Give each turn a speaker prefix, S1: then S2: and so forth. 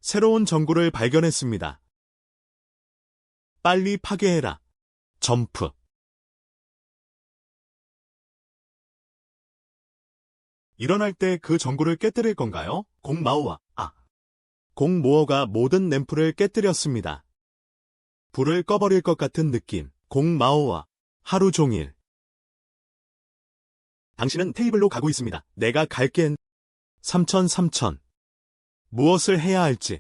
S1: 새로운 전구를 발견했습니다. 빨리 파괴해라. 점프. 일어날 때 그 전구를 깨뜨릴 건가요? 공마오와 공모어가 모든 램프를 깨뜨렸습니다. 불을 꺼버릴 것 같은 느낌. 공마오와 하루 종일. 당신은 테이블로 가고 있습니다. 내가 갈겐. 3000. 무엇을 해야 할지.